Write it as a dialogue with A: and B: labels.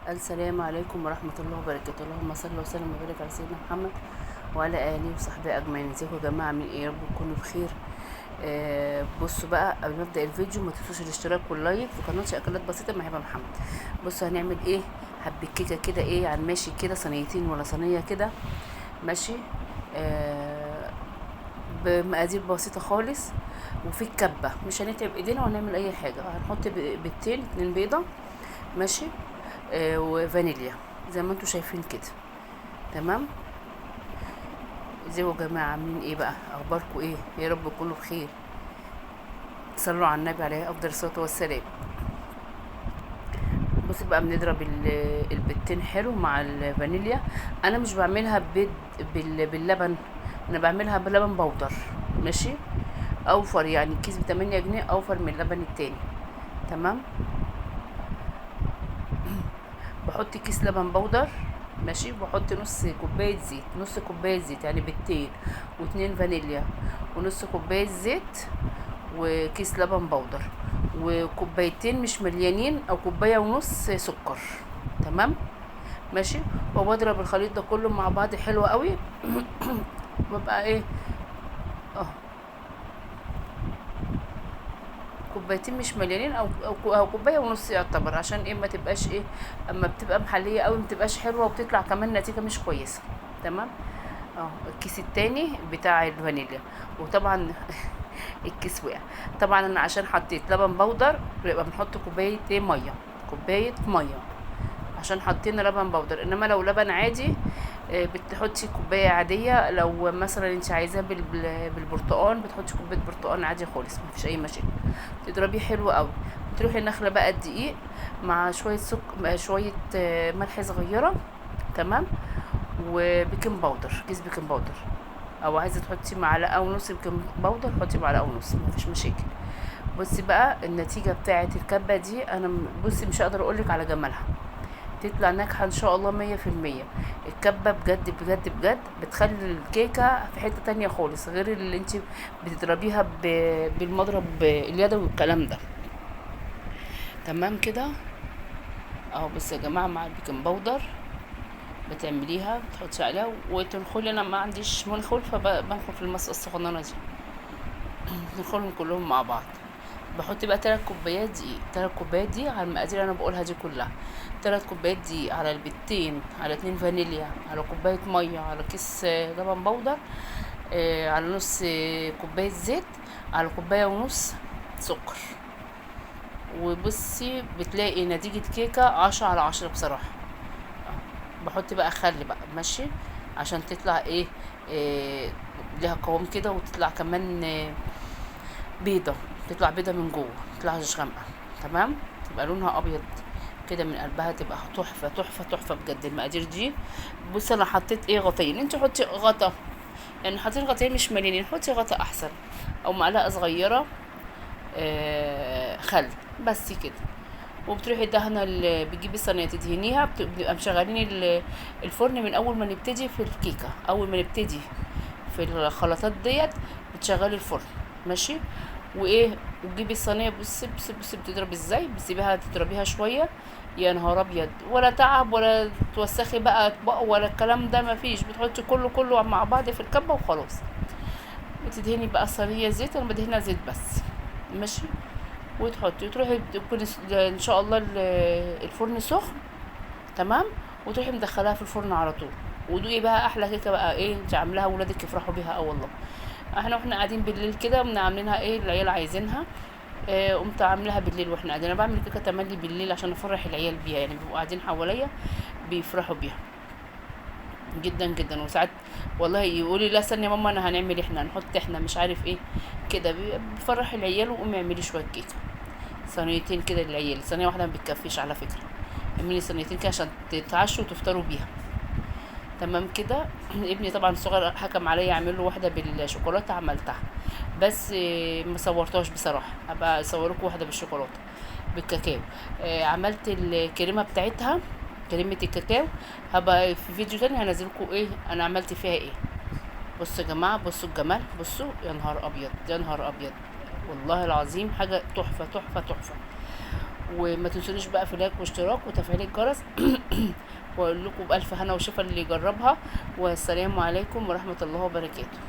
A: السلام عليكم ورحمة الله وبركاته. اللهم صل وسلم وبارك على سيدنا محمد وعلى آله وصحبه أجمعين. ازيكم يا جماعة؟ عاملين ايه؟ يا رب تكونوا بخير. بصوا بقى، قبل ما ابدا الفيديو ما تنسوش الاشتراك واللايك في قناه اكلات بسيطه مع هبه محمد. بصوا هنعمل ايه. حبه كيكه كده، ايه على الماشي كده، صينيتين ولا صينيه كده ماشي. آه بمقادير بسيطه خالص. وفي الكبه مش هنتعب ايدينا وهنعمل اي حاجه. هنحط بيضتين، 2 بيضه ماشي. وفانيليا زي ما انتوا شايفين كده. تمام. ازيكم يا جماعه؟ عاملين ايه بقى؟ اخباركم ايه؟ يا رب تكونوا بخير. صلوا على النبي عليه افضل الصلاه والسلام. بصي بقى، بنضرب البيضتين حلو مع الفانيليا. انا مش بعملها بيض باللبن، انا بعملها بلبن بودر ماشي. اوفر يعني، كيس ب8 جنيه اوفر من اللبن التاني. تمام. بحط كيس لبن بودر ماشي، وبحط نص كوبايه زيت، نص كوبايه زيت يعني بيضتين و2 فانيليا، ونص كوبايه زيت، وكيس لبن بودر، وكوبايتين مش مليانين او كوبايه ونص سكر. تمام ماشي. وبضرب الخليط ده كله مع بعض حلو قوي. ببقى ايه، اه كوبايتين مش مليانين او كوبايه ونص يعتبر، عشان ايه ما تبقاش ايه، اما بتبقى محليه قوي ما بتبقاش حلوه وبتطلع كمان نتيجه مش كويسه. تمام. الكيس التاني بتاع الفانيليا. وطبعا الكيس وقع. طبعا انا عشان حطيت لبن بودر يبقى بنحط كوبايه ايه، ميه، كوبايه ميه، عشان حطينا لبن بودر. انما لو لبن عادي بتحطي كوبايه عاديه. لو مثلا انت عايزاه بالبرتقال بتحطي كوبايه برتقال عادي خالص، مفيش اي مشاكل. تضربيه حلو قوي. بتروحي نخله بقى الدقيق مع شويه مع شويه ملح صغيره. تمام. وبيكنج باودر، كيس بيكنج باودر، او عايزه تحطي معلقه ونص بيكنج باودر حطي معلقه ونص، مفيش مشاكل. بصي بقى النتيجه بتاعه الكبه دي، انا بصي مش هقدر اقولك على جمالها. تطلع ناجحه ان شاء الله 100%. الكبه بجد بجد بجد بتخلي الكيكه في حته تانية خالص، غير اللي انت بتضربيها بالمضرب اليدوي والكلام ده. تمام كده. اهو بصوا يا جماعه، مع البيكنج باودر بتعمليها، بتحطي عليها وتنخلي. انا ما عنديش منخل فبنخل في المصفى الصغننه دي. نخلهم كلهم مع بعض. بحط بقى 3 كوبايات دقيق، 3 كوبايات دقيق على المقادير اللي انا بقولها دي كلها. 3 كوبايات دقيق على البيضتين، على 2 فانيليا، على كوباية مية، على كيس لبن بودر، على نص كوباية زيت، على كوباية ونص سكر. وبصي بتلاقي نتيجة كيكة 10/10 بصراحة. بحط بقى خل بقى ماشي، عشان تطلع ايه، ليها قوام كده، وتطلع كمان بيضة. تطلع بيضة من جوه، متطلعش غامقة. تمام. تبقى لونها ابيض كده من قلبها، تبقى تحفة تحفة تحفة بجد المقادير دي. بصي انا حطيت ايه، غطيين. انت حطي غطا، يعني حطيت غطيين مش مليانين، حطي غطا احسن، او معلقة صغيرة خل، بس كده. وبتروحي دهنة بتجيبي صينية تدهنيها، بنبقى مشغلين الفرن من اول ما نبتدي في الكيكة، اول ما نبتدي في الخلطات ديت بتشغلي الفرن ماشي. وايه، وتجيبي الصينيه، بصي بتضربي ازاي، بتسيبيها تضربيها شويه. يا نهار ابيض، ولا تعب ولا توسخي بقى اطباق ولا الكلام ده، مفيش. بتحطي كله مع بعض في الكبه وخلاص. بتدهني بقى الصينيه زيت، انا بدهنها زيت بس ماشي. وتحطي وتروحي تكون ان شاء الله الفرن سخن. تمام. وتروحي مدخلاها في الفرن على طول. ودوقي بقى احلى كيكه بقى، ايه انت عاملاها ولادك يفرحوا بيها. اه والله. واحنا قاعدين بالليل كده قمنا عاملينها، ايه العيال عايزينها. قمت عاملاها بالليل واحنا قاعدين. انا بعمل كيكه تملي بالليل عشان افرح العيال بيها، يعني بيبقوا قاعدين حواليا بيفرحوا بيها جدا جدا. وساعات والله يقولي لا استني يا ماما، انا هنعمل، احنا هنحط، احنا مش عارف ايه كده. بفرح العيال. وقومي اعملي شويه كيكه، صينيتين كده للعيال. صينيه واحده ما بتكفيش على فكره، اعملي صينيتين كده عشان تتعشوا وتفطروا بيها. تمام كده. ابني طبعا الصغير حكم عليا اعمل له واحده بالشوكولاته، عملتها. بس ما صورتهاش بصراحه، هبقى اصوركم واحده بالشوكولاته بالكاكاو. عملت الكريمه بتاعتها، كريمه الكاكاو. هبقى في فيديو تاني هنزلكم ايه انا عملت فيها ايه. بصوا يا جماعه، بصوا الجمال، بصوا يا نهار ابيض، يا نهار ابيض، والله العظيم حاجه تحفه تحفه تحفه. وما تنسونيش بقى في لايك واشتراك وتفعيل الجرس. واقول لكم بالف هنا وشفا اللي يجربها، والسلام عليكم ورحمة الله وبركاته.